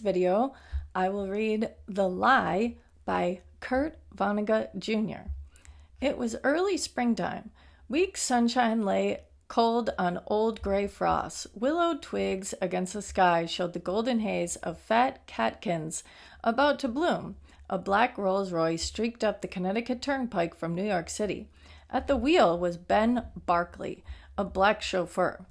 Video, I will read The Lie by Kurt Vonnegut Jr. It was early springtime. Weak sunshine lay cold on old gray frost. Willow twigs against the sky showed the golden haze of fat catkins about to bloom. A black Rolls-Royce streaked up the Connecticut Turnpike from New York City. At the wheel was Ben Barkley, a black chauffeur.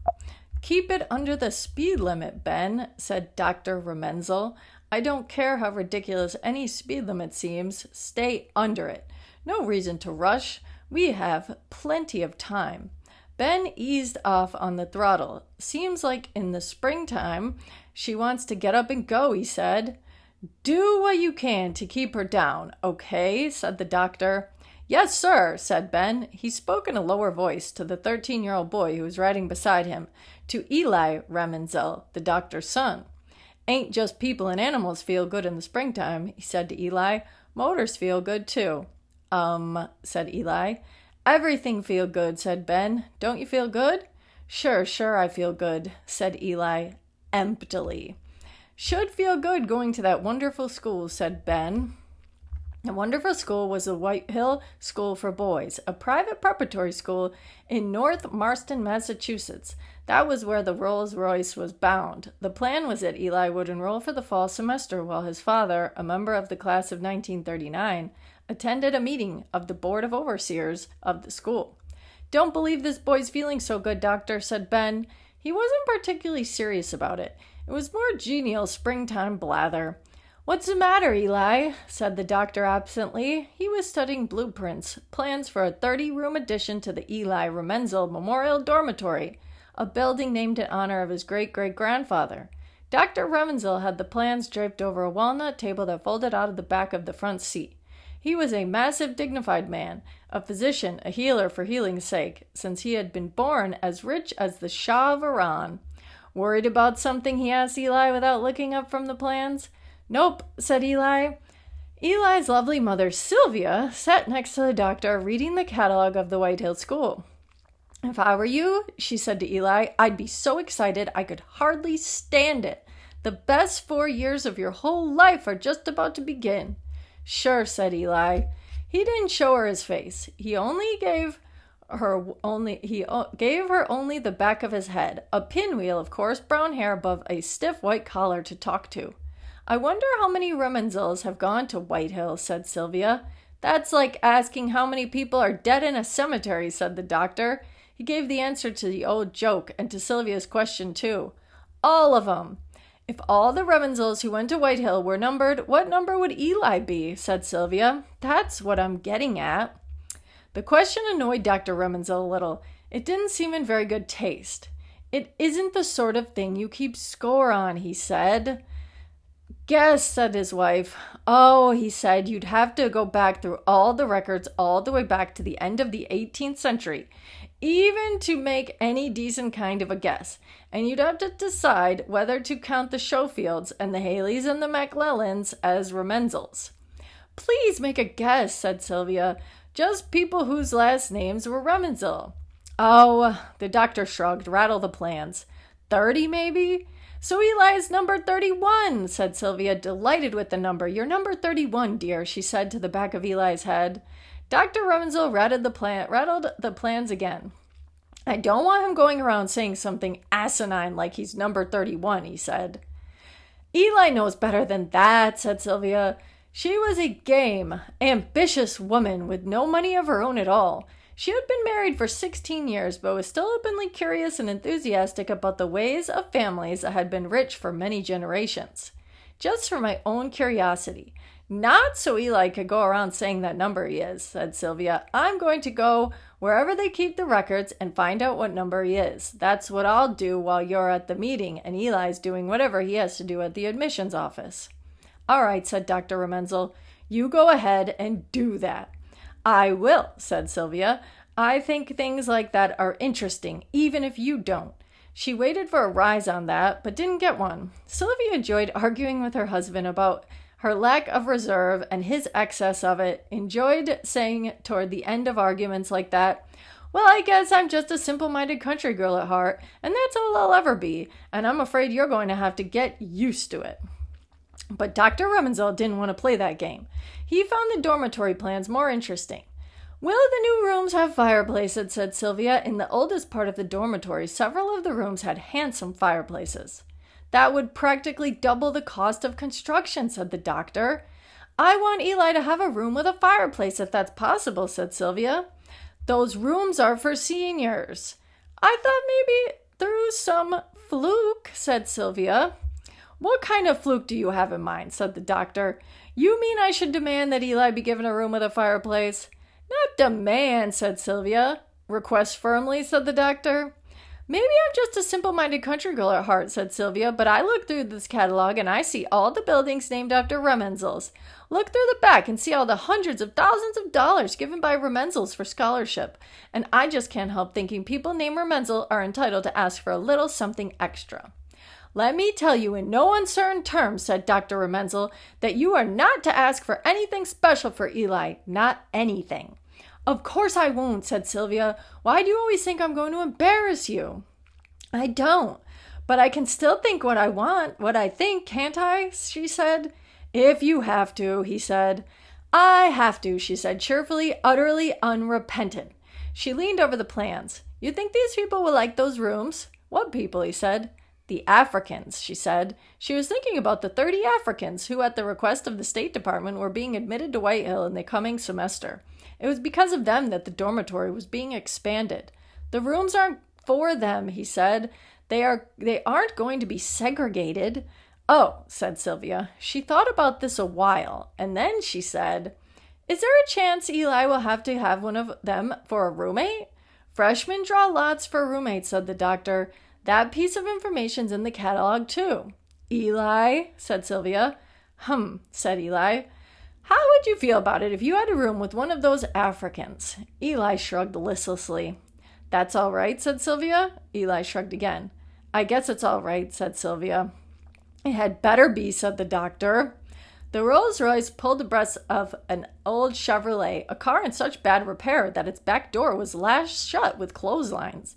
"Keep it under the speed limit, Ben," said Dr. Remenzel. "I don't care how ridiculous any speed limit seems. Stay under it. No reason to rush. We have plenty of time." Ben eased off on the throttle. "Seems like in the springtime she wants to get up and go," he said. "Do what you can to keep her down, okay?" said the doctor. "Yes, sir," said Ben. He spoke in a lower voice to the 13-year-old boy who was riding beside him, to Eli Remenzel, the doctor's son. "Ain't just people and animals feel good in the springtime," he said to Eli. "Motors feel good, too." Said Eli. "Everything feel good," said Ben. "Don't you feel good?" Sure, I feel good," said Eli, emptily. "Should feel good going to that wonderful school," said Ben. The wonderful school was the White Hill School for Boys, a private preparatory school in North Marston, Massachusetts. That was where the Rolls-Royce was bound. The plan was that Eli would enroll for the fall semester while his father, a member of the class of 1939, attended a meeting of the Board of Overseers of the school. "Don't believe this boy's feeling so good, doctor," said Ben. He wasn't particularly serious about it. It was more genial springtime blather. "What's the matter, Eli?" said the doctor absently. He was studying blueprints, plans for a 30-room addition to the Eli Remenzel Memorial Dormitory, a building named in honor of his great-great-grandfather. Dr. Remenzel had the plans draped over a walnut table that folded out of the back of the front seat. He was a massive, dignified man, a physician, a healer for healing's sake, since he had been born as rich as the Shah of Iran. "Worried about something?" he asked Eli without looking up from the plans. "Nope," said Eli. Eli's lovely mother, Sylvia, sat next to the doctor reading the catalog of the White Hill School. "If I were you," she said to Eli, "I'd be so excited I could hardly stand it. The best 4 years of your whole life are just about to begin." "Sure," said Eli. He didn't show her his face. He gave her only the back of his head, a pinwheel of coarse brown hair above a stiff white collar to talk to. "I wonder how many Remenzels have gone to White Hill," said Sylvia. "That's like asking how many people are dead in a cemetery," said the doctor. He gave the answer to the old joke and to Sylvia's question, too. "All of 'em." "If all the Remenzels who went to White Hill were numbered, what number would Eli be?" said Sylvia. "That's what I'm getting at." The question annoyed Dr. Remenzel a little. It didn't seem in very good taste. "It isn't the sort of thing you keep score on," he said. "Guess," said his wife. "Oh," he said, "you'd have to go back through all the records all the way back to the end of the 18th century, even to make any decent kind of a guess. And you'd have to decide whether to count the Schofields and the Haleys and the McClellans as Remenzels." "Please make a guess," said Sylvia. "Just people whose last names were Remenzel." "Oh," the doctor shrugged, rattled the plans. 30, maybe? "So Eli's number 31, said Sylvia, delighted with the number. "You're number 31, dear," she said to the back of Eli's head. Dr. Remenzel rattled the plans again. "I don't want him going around saying something asinine like he's number 31, he said. "Eli knows better than that," said Sylvia. She was a game, ambitious woman with no money of her own at all. She had been married for 16 years, but was still openly curious and enthusiastic about the ways of families that had been rich for many generations. "Just for my own curiosity. Not so Eli could go around saying that number he is," said Sylvia. "I'm going to go wherever they keep the records and find out what number he is. That's what I'll do while you're at the meeting, and Eli's doing whatever he has to do at the admissions office." "All right," said Dr. Remenzel. "You go ahead and do that." "I will," said Sylvia. "I think things like that are interesting, even if you don't." She waited for a rise on that, but didn't get one. Sylvia enjoyed arguing with her husband about her lack of reserve and his excess of it, enjoyed saying toward the end of arguments like that, "Well, I guess I'm just a simple-minded country girl at heart, and that's all I'll ever be, and I'm afraid you're going to have to get used to it." But Dr. Remenzel didn't want to play that game. He found the dormitory plans more interesting. Will the new rooms have fireplaces? Said Sylvia. In the oldest part of the dormitory, several of the rooms had handsome fireplaces. That would practically double the cost of construction, said the doctor. I want Eli to have a room with a fireplace if that's possible, said Sylvia. Those rooms are for seniors. I thought maybe through some fluke, said Sylvia. What kind of fluke do you have in mind? Said the doctor. You mean I should demand that Eli be given a room with a fireplace? Not demand, said Sylvia. Request firmly, said the doctor. Maybe I'm just a simple-minded country girl at heart, said Sylvia, but I look through this catalog and I see all the buildings named after Remenzels. Look through the back and see all the hundreds of thousands of dollars given by Remenzels for scholarship. And I just can't help thinking people named Remenzel are entitled to ask for a little something extra. Let me tell you in no uncertain terms, said Dr. Remenzel, that you are not to ask for anything special for Eli. Not anything. Of course I won't, said Sylvia. Why do you always think I'm going to embarrass you? I don't, but I can still think what I want, what I think, can't I? She said. If you have to, he said. I have to, she said cheerfully, utterly unrepentant. She leaned over the plans. You think these people will like those rooms? What people? He said. The Africans, she said. She was thinking about the 30 Africans who, at the request of the State Department, were being admitted to White Hill in the coming semester. It was because of them that the dormitory was being expanded. The rooms aren't for them, he said. They aren't going to be segregated. Oh, said Sylvia. She thought about this a while, and then she said, Is there a chance Eli will have to have one of them for a roommate? Freshmen draw lots for roommates, said the doctor. That piece of information's in the catalog, too. Eli, said Sylvia. Said Eli. How would you feel about it if you had a room with one of those Africans? Eli shrugged listlessly. That's all right, said Sylvia. Eli shrugged again. I guess it's all right, said Sylvia. It had better be, said the doctor. The Rolls-Royce pulled abreast of an old Chevrolet, a car in such bad repair that its back door was lashed shut with clotheslines.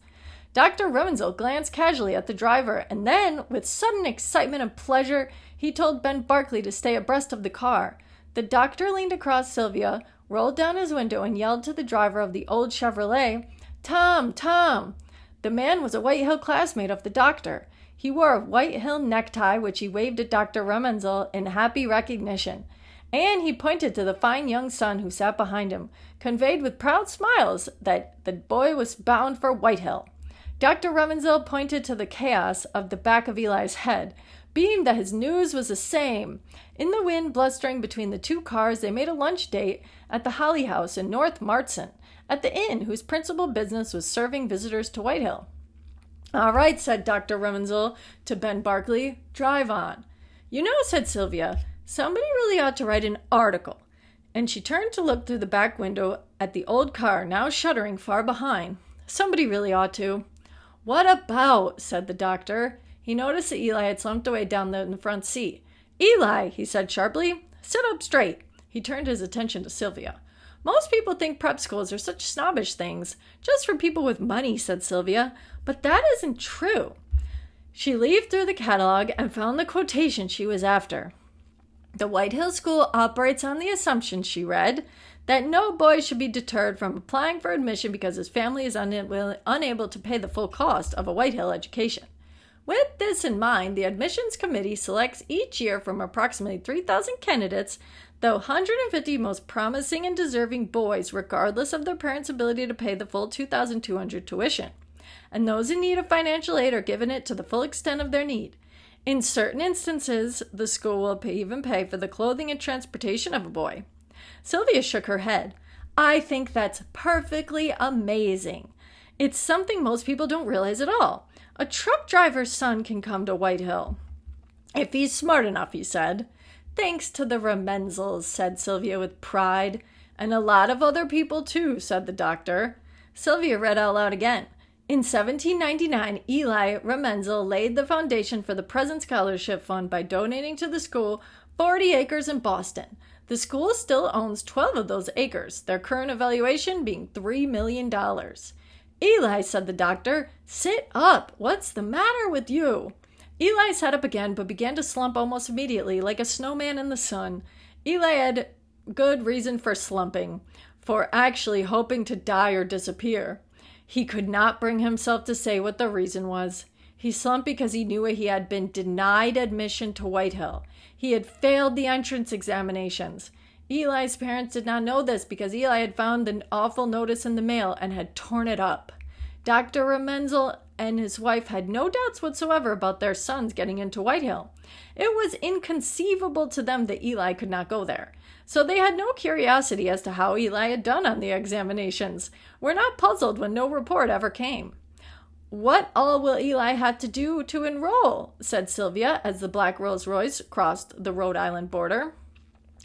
Dr. Remenzel glanced casually at the driver, and then, with sudden excitement and pleasure, he told Ben Barkley to stay abreast of the car. The doctor leaned across Sylvia, rolled down his window, and yelled to the driver of the old Chevrolet, Tom, Tom! The man was a White Hill classmate of the doctor. He wore a White Hill necktie, which he waved at Dr. Remenzel in happy recognition. And he pointed to the fine young son who sat behind him, conveyed with proud smiles that the boy was bound for White Hill. Dr. Remenzel pointed to the chaos of the back of Eli's head, beamed that his news was the same. In the wind blustering between the two cars, they made a lunch date at the Holly House in North Martson, at the inn whose principal business was serving visitors to White Hill. All right, said Dr. Remenzel to Ben Barkley, drive on. You know, said Sylvia, somebody really ought to write an article. And she turned to look through the back window at the old car, now shuddering far behind. Somebody really ought to. What about? Said the doctor. He noticed that Eli had slumped away down in the front seat. Eli, he said sharply, sit up straight. He turned his attention to Sylvia. Most people think prep schools are such snobbish things, just for people with money, said Sylvia, but that isn't true. She leafed through the catalog and found the quotation she was after. The White Hill School operates on the assumption, she read, that no boy should be deterred from applying for admission because his family is unable to pay the full cost of a White Hill education. With this in mind, the admissions committee selects each year from approximately 3,000 candidates the 150 most promising and deserving boys, regardless of their parents' ability to pay the full $2,200 tuition. And those in need of financial aid are given it to the full extent of their need. In certain instances, the school will even pay for the clothing and transportation of a boy. Sylvia shook her head. I think that's perfectly amazing. It's something most people don't realize at all. A truck driver's son can come to White Hill. If he's smart enough, he said. Thanks to the Remenzels, said Sylvia with pride. And a lot of other people, too, said the doctor. Sylvia read out loud again. In 1799, Eli Remenzel laid the foundation for the present scholarship fund by donating to the school 40 acres in Boston. The school still owns 12 of those acres, their current evaluation being $3 million. Eli, said the doctor, sit up. What's the matter with you? Eli sat up again, but began to slump almost immediately, like a snowman in the sun. Eli had good reason for slumping, for actually hoping to die or disappear. He could not bring himself to say what the reason was. He slumped because he knew he had been denied admission to Whitehill. He had failed the entrance examinations. Eli's parents did not know this because Eli had found the awful notice in the mail and had torn it up. Dr. Remenzel and his wife had no doubts whatsoever about their sons getting into Whitehill. It was inconceivable to them that Eli could not go there. So they had no curiosity as to how Eli had done on the examinations, were not puzzled when no report ever came. "What all will Eli have to do to enroll?" said Sylvia as the black Rolls Royce crossed the Rhode Island border.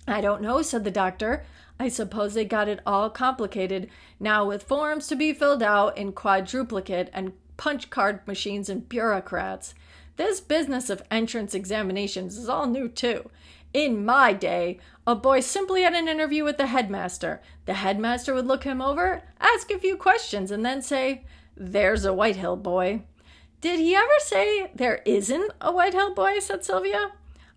"I don't know," said the doctor. "I suppose they got it all complicated now with forms to be filled out in quadruplicate and punch card machines and bureaucrats. This business of entrance examinations is all new too. In my day, a boy simply had an interview with the headmaster. The headmaster would look him over, ask a few questions, and then say, 'There's a Whitehill boy.'" "Did he ever say there isn't a Whitehill boy?" said Sylvia.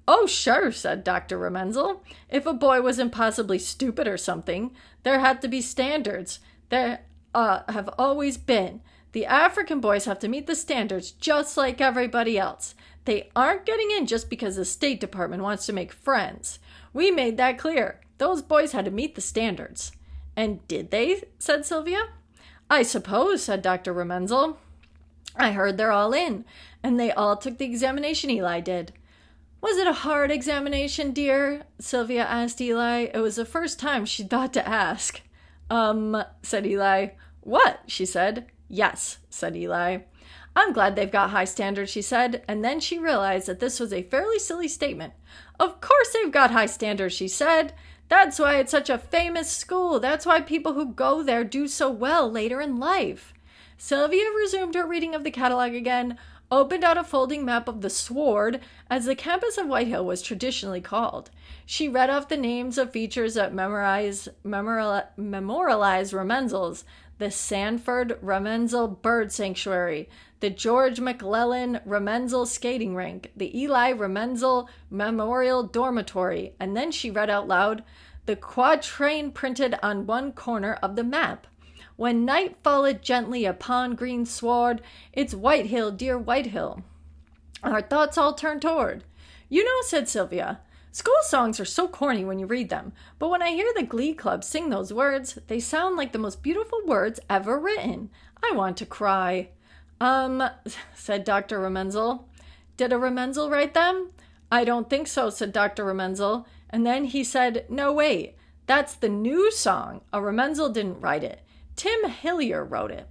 "Oh, sure," said Dr. Remenzel. "If a boy was impossibly stupid or something, there had to be standards. There have always been. The African boys have to meet the standards just like everybody else. They aren't getting in just because the State Department wants to make friends. We made that clear. Those boys had to meet the standards." "And did they?" said Sylvia. "I suppose," said Dr. Remenzel. "I heard they're all in, and they all took the examination Eli did." "Was it a hard examination, dear?" Sylvia asked Eli. It was the first time she'd thought to ask. Said Eli. "What?" she said. "Yes," said Eli. "I'm glad they've got high standards," she said, and then she realized that this was a fairly silly statement. "Of course they've got high standards," she said. "That's why it's such a famous school. That's why people who go there do so well later in life." Sylvia resumed her reading of the catalog again, opened out a folding map of the Sward, as the campus of Whitehill was traditionally called. She read off the names of features that memorialize Remenzels: the Sanford Remenzel Bird Sanctuary, the George McClellan Remenzel Skating Rink, the Eli Remenzel Memorial Dormitory, and then she read out loud the quatrain printed on one corner of the map. "When night falleth gently upon green sward, it's Whitehill, dear Whitehill, our thoughts all turn toward." "You know," said Sylvia, "school songs are so corny when you read them, but when I hear the Glee Club sing those words, they sound like the most beautiful words ever written. I want to cry." Said Dr. Remenzel. "Did a Remenzel write them?" "I don't think so," said Dr. Remenzel. And then he said, "No, wait, that's the new song. A Remenzel didn't write it. Tim Hillier wrote it."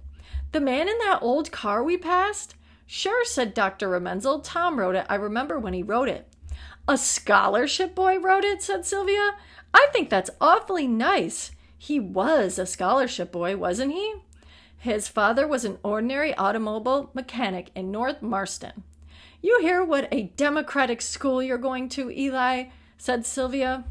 "The man in that old car we passed?" "Sure," said Dr. Remenzel. "Tom wrote it. I remember when he wrote it." "A scholarship boy wrote it?" said Sylvia. "I think that's awfully nice. He was a scholarship boy, wasn't he?" "His father was an ordinary automobile mechanic in North Marston." "You hear what a democratic school you're going to, Eli?" said Sylvia.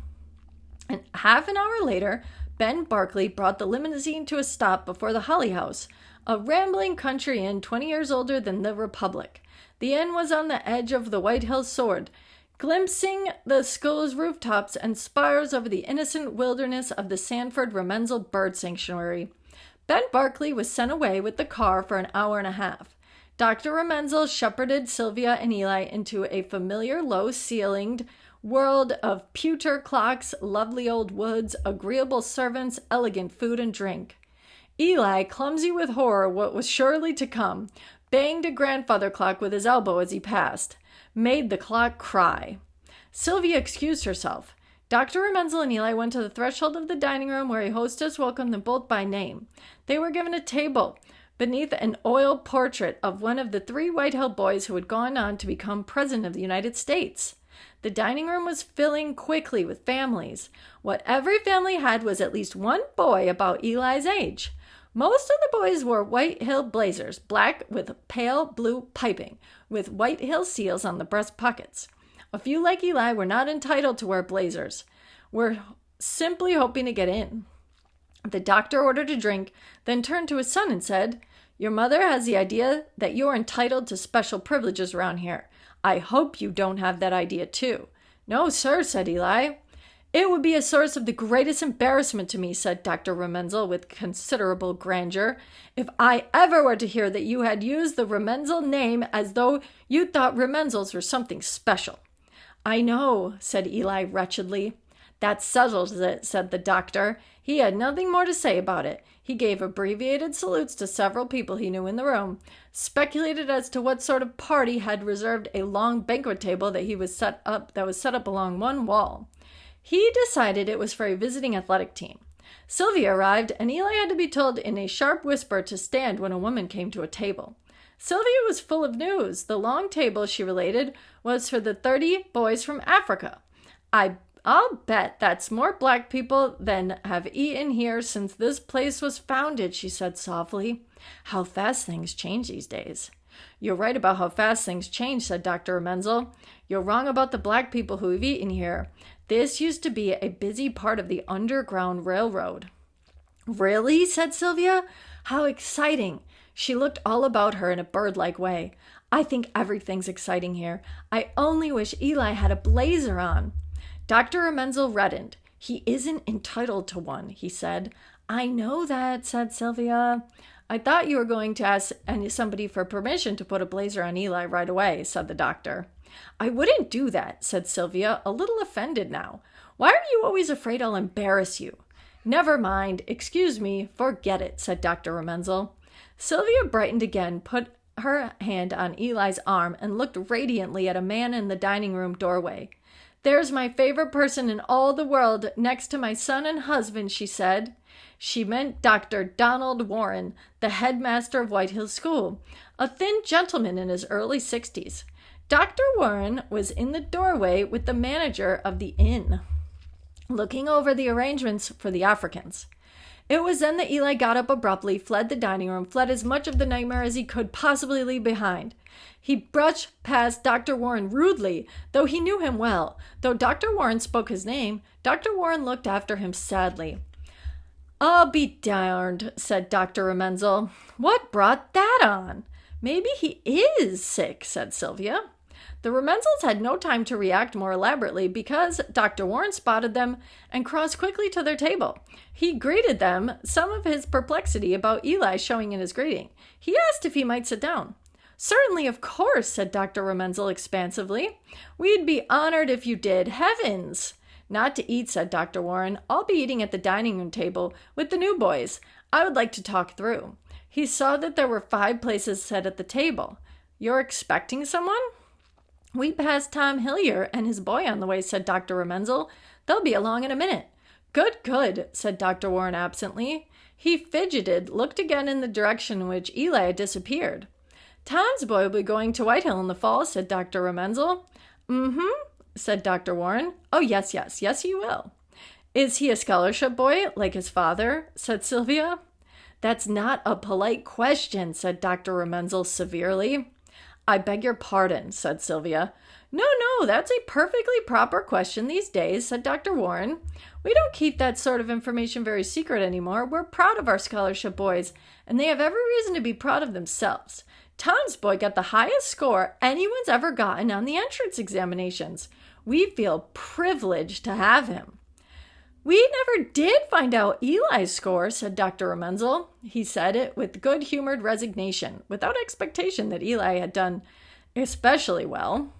And half an hour later, Ben Barkley brought the limousine to a stop before the Holly House, a rambling country inn 20 years older than the Republic. The inn was on the edge of the Whitehill Sward, glimpsing the school's rooftops and spires over the innocent wilderness of the Sanford Remenzel Bird Sanctuary. Ben Barkley was sent away with the car for an hour and a half. Dr. Remenzel shepherded Sylvia and Eli into a familiar low-ceilinged world of pewter clocks, lovely old woods, agreeable servants, elegant food and drink. Eli, clumsy with horror what was surely to come, banged a grandfather clock with his elbow as he passed, made the clock cry. Sylvia excused herself. Dr. Remenzel and Eli went to the threshold of the dining room where a hostess welcomed them both by name. They were given a table beneath an oil portrait of one of the 3 Whitehill boys who had gone on to become President of the United States. The dining room was filling quickly with families. What every family had was at least one boy about Eli's age. Most of the boys wore Whitehill blazers, black with pale blue piping, with Whitehill seals on the breast pockets. A few, like Eli, were not entitled to wear blazers, were simply hoping to get in. The doctor ordered a drink, then turned to his son and said, "Your mother has the idea that you're entitled to special privileges around here. I hope you don't have that idea too. No, sir, said Eli. It would be a source of the greatest embarrassment to me, said Dr. Remenzel with considerable grandeur, if I ever were to hear that you had used the Remenzel name as though you thought Remenzels were something special. I know, said Eli wretchedly. That settles it, said the doctor. He had nothing more to say about it. He gave abbreviated salutes to several people he knew in the room, speculated as to what sort of party had reserved a long banquet table that was set up along one wall. He decided it was for a visiting athletic team. Sylvia arrived, and Eli had to be told in a sharp whisper to stand when a woman came to a table. Sylvia was full of news. The long table, she related, was for the 30 boys from Africa. I'll bet that's more black people than have eaten here since this place was founded, she said softly. How fast things change these days. You're right about how fast things change, said Dr. Remenzel. You're wrong about the black people who have eaten here. This used to be a busy part of the Underground Railroad. Really? Said Sylvia. How exciting. She looked all about her in a bird-like way. I think everything's exciting here. I only wish Eli had a blazer on. Dr. Remenzel reddened. He isn't entitled to one, he said. I know that, said Sylvia. I thought you were going to ask somebody for permission to put a blazer on Eli right away, said the doctor. I wouldn't do that, said Sylvia, a little offended now. Why are you always afraid I'll embarrass you? Never mind. Excuse me. Forget it, said Dr. Remenzel. Sylvia brightened again, put her hand on Eli's arm, and looked radiantly at a man in the dining room doorway. There's my favorite person in all the world next to my son and husband, she said. She meant Dr. Donald Warren, the headmaster of White Hill School, a thin gentleman in his early 60s. Dr. Warren was in the doorway with the manager of the inn, looking over the arrangements for the Africans. It was then that Eli got up abruptly, fled the dining room, fled as much of the nightmare as he could possibly leave behind. He brushed past Dr. Warren rudely, though he knew him well. Though Dr. Warren spoke his name, Dr. Warren looked after him sadly. I'll be darned, said Dr. Remenzel. What brought that on? Maybe he is sick, said Sylvia. The Remenzels had no time to react more elaborately because Dr. Warren spotted them and crossed quickly to their table. He greeted them, some of his perplexity about Eli showing in his greeting. He asked if he might sit down. Certainly, of course, said Dr. Remenzel expansively. We'd be honored if you did. Heavens! Not to eat, said Dr. Warren. I'll be eating at the dining room table with the new boys. I would like to talk through. He saw that there were 5 places set at the table. You're expecting someone? We passed Tom Hillier and his boy on the way, said Dr. Remenzel. They'll be along in a minute. Good, said Dr. Warren absently. He fidgeted, looked again in the direction in which Eli had disappeared. Tom's boy will be going to White Hill in the fall, said Dr. Remenzel. Said Dr. Warren. Oh, yes, he will. Is he a scholarship boy, like his father? Said Sylvia. That's not a polite question, said Dr. Remenzel severely. I beg your pardon, said Sylvia. No, that's a perfectly proper question these days, said Dr. Warren. We don't keep that sort of information very secret anymore. We're proud of our scholarship boys, and they have every reason to be proud of themselves. Tom's boy got the highest score anyone's ever gotten on the entrance examinations. We feel privileged to have him. We never did find out Eli's score, said Dr. Remenzel. He said it with good-humored resignation, without expectation that Eli had done especially well.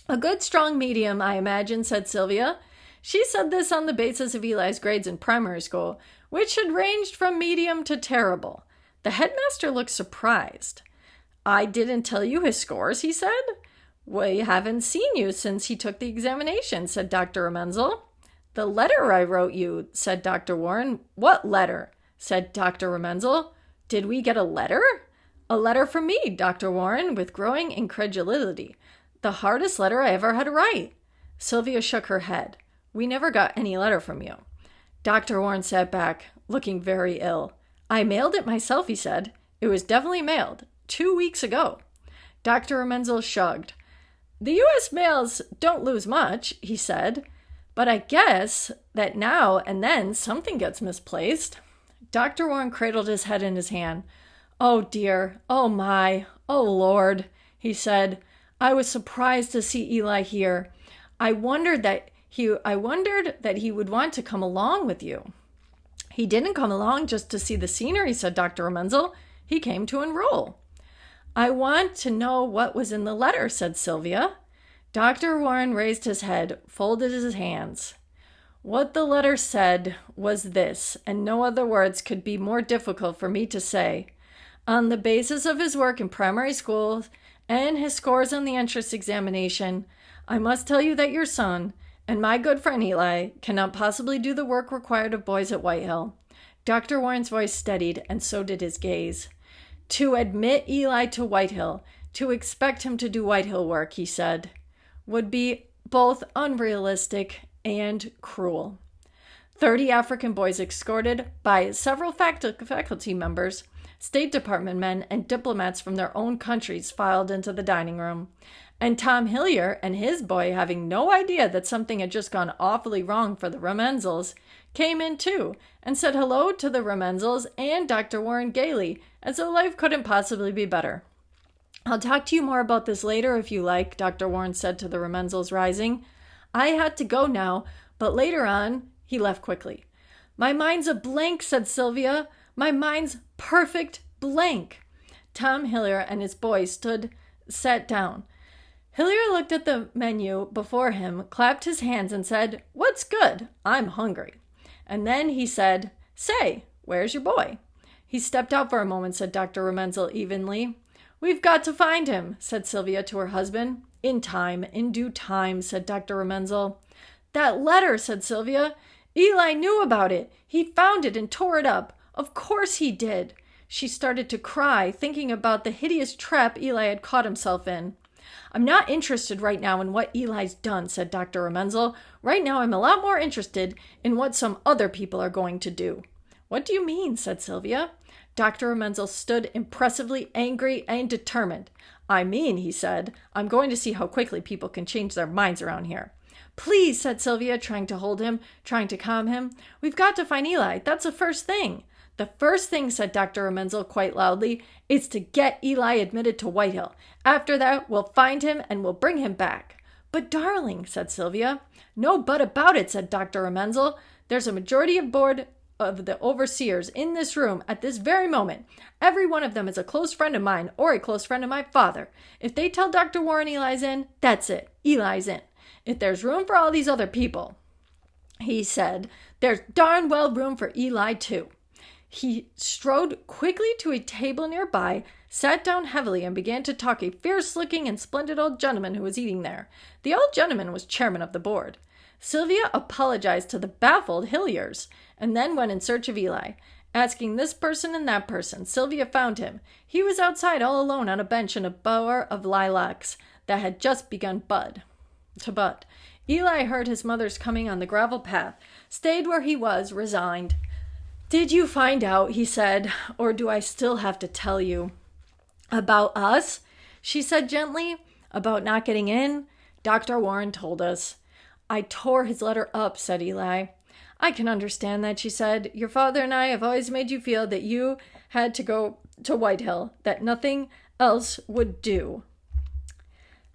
A good strong medium, I imagine, said Sylvia. She said this on the basis of Eli's grades in primary school, which had ranged from medium to terrible. The headmaster looked surprised. I didn't tell you his scores, he said. We haven't seen you since he took the examination, said Dr. Remenzel. The letter I wrote you, said Dr. Warren. What letter? Said Dr. Remenzel. Did we get a letter? A letter from me, Dr. Warren, with growing incredulity. The hardest letter I ever had to write. Sylvia shook her head. We never got any letter from you. Dr. Warren sat back, looking very ill. I mailed it myself, he said. It was definitely mailed 2 weeks ago. Dr. Remenzel shrugged. The U.S. mails don't lose much, he said. But I guess that now and then something gets misplaced. Dr. Warren cradled his head in his hand. Oh, dear. Oh, my. Oh, Lord, he said. I was surprised to see Eli here. I wondered that he would want to come along with you." "He didn't come along just to see the scenery," said Dr. Menzel. "He came to enroll." "I want to know what was in the letter," said Sylvia. Dr. Warren raised his head, folded his hands. "What the letter said was this, and no other words could be more difficult for me to say. On the basis of his work in primary schools and his scores on the entrance examination, I must tell you that your son and my good friend Eli cannot possibly do the work required of boys at Whitehill." Dr. Warren's voice steadied, and so did his gaze. "To admit Eli to Whitehill, to expect him to do Whitehill work," he said, "would be both unrealistic and cruel." 30 African boys escorted by several faculty members, State Department men, and diplomats from their own countries filed into the dining room. And Tom Hillier and his boy, having no idea that something had just gone awfully wrong for the Remenzels, came in too and said hello to the Remenzels and Dr. Warren gaily, as though life couldn't possibly be better. "I'll talk to you more about this later if you like," Dr. Warren said to the Remenzels, rising. "I had to go now, but later on," he left quickly. "My mind's a blank," said Sylvia. "My mind's perfect blank." Tom Hillier and his boy sat down. Hillier looked at the menu before him, clapped his hands, and said, "What's good? I'm hungry." And then he said, "Say, where's your boy?" "He stepped out for a moment," said Dr. Remenzel evenly. "We've got to find him," said Sylvia to her husband. In due time," said Dr. Remenzel. "That letter," said Sylvia. "Eli knew about it. He found it and tore it up. Of course he did." She started to cry, thinking about the hideous trap Eli had caught himself in. "I'm not interested right now in what Eli's done," said Dr. Remenzel. "Right now I'm a lot more interested in what some other people are going to do." "What do you mean?" said Sylvia. Dr. Remenzel stood impressively angry and determined. "I mean," he said, "I'm going to see how quickly people can change their minds around here." "Please," said Sylvia, trying to hold him, trying to calm him. "We've got to find Eli. That's the first thing." "The first thing," said Dr. Remenzel quite loudly, "is to get Eli admitted to Whitehill. After that, we'll find him and we'll bring him back." "But darling," said Sylvia. "No but about it," said Dr. Remenzel. "There's a majority of board of the overseers in this room at this very moment. Every one of them is a close friend of mine or a close friend of my father. If they tell Dr. Warren Eli's in, that's it. Eli's in. If there's room for all these other people," he said, "there's darn well room for Eli too." He strode quickly to a table nearby, sat down heavily, and began to talk a fierce-looking and splendid old gentleman who was eating there. The old gentleman was chairman of the board. Sylvia apologized to the baffled Hilliers, and then went in search of Eli. Asking this person and that person, Sylvia found him. He was outside all alone on a bench in a bower of lilacs that had just begun to bud. Eli heard his mother's coming on the gravel path, stayed where he was, resigned. "Did you find out," he said, "or do I still have to tell you?" "About us?" she said gently. "About not getting in? Dr. Warren told us." "I tore his letter up," said Eli. "I can understand that," she said. "Your father and I have always made you feel that you had to go to Whitehill, that nothing else would do."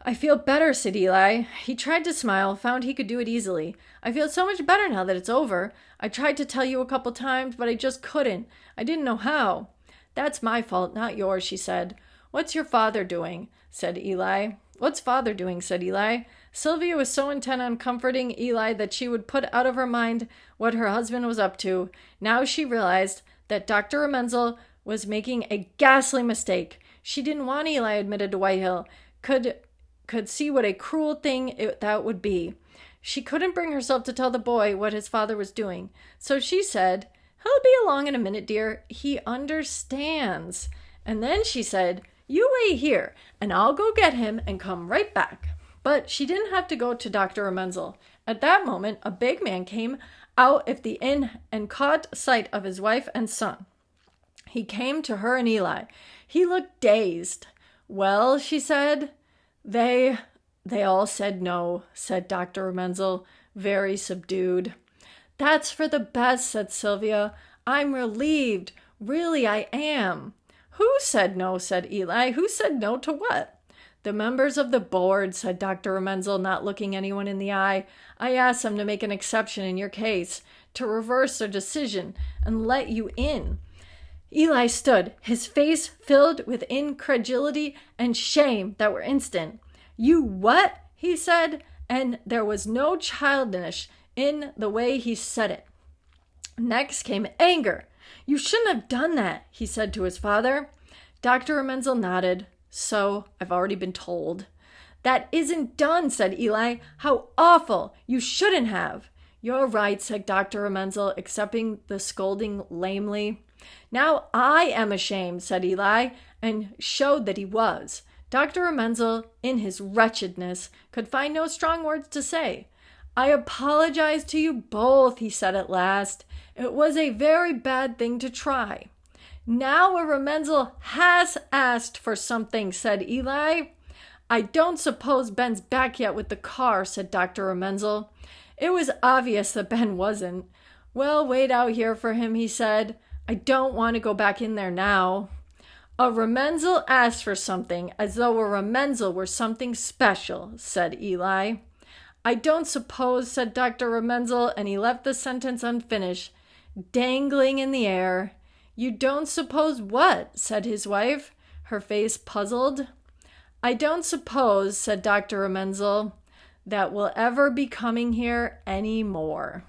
"I feel better," said Eli. He tried to smile, found he could do it easily. "I feel so much better now that it's over. I tried to tell you a couple times, but I just couldn't. I didn't know how." "That's my fault, not yours," she said. "What's your father doing?" said Eli. "What's father doing?" said Eli. Sylvia was so intent on comforting Eli that she would put out of her mind what her husband was up to. Now she realized that Dr. Remenzel was making a ghastly mistake. She didn't want Eli admitted to Whitehill. Could see what a cruel thing that would be. She couldn't bring herself to tell the boy what his father was doing. So she said, "He'll be along in a minute, dear. He understands." And then she said, "You wait here, and I'll go get him and come right back." But she didn't have to go to Dr. Remenzel. At that moment, a big man came out of the inn and caught sight of his wife and son. He came to her and Eli. He looked dazed. "Well," she said. They all said no," said Dr. Remenzel, very subdued. "That's for the best," said Sylvia. "I'm relieved. Really, I am." "Who said no?" said Eli. "Who said no to what?" The members of the board, said Dr. Remenzel, not looking anyone in the eye. I asked them to make an exception in your case, to reverse their decision and let you in. Eli stood, his face filled with incredulity and shame that were instant. You what? He said, and there was no childishness in the way he said it. Next came anger. You shouldn't have done that, he said to his father. Dr. Remenzel nodded. So I've already been told. That isn't done, said Eli. How awful! You shouldn't have. You're right, said Dr. Remenzel, accepting the scolding lamely. Now I am ashamed, said Eli, and showed that he was. Dr. Remenzel, in his wretchedness, could find no strong words to say. I apologize to you both, he said at last. It was a very bad thing to try. Now a Remenzel has asked for something, said Eli. I don't suppose Ben's back yet with the car, said Dr. Remenzel. It was obvious that Ben wasn't. Well, wait out here for him, he said. I don't want to go back in there now. A Remenzel asked for something, as though a Remenzel were something special, said Eli. I don't suppose, said Dr. Remenzel, and he left the sentence unfinished, dangling in the air. You don't suppose what? Said his wife, her face puzzled. I don't suppose, said Dr. Remenzel, that we'll ever be coming here any more.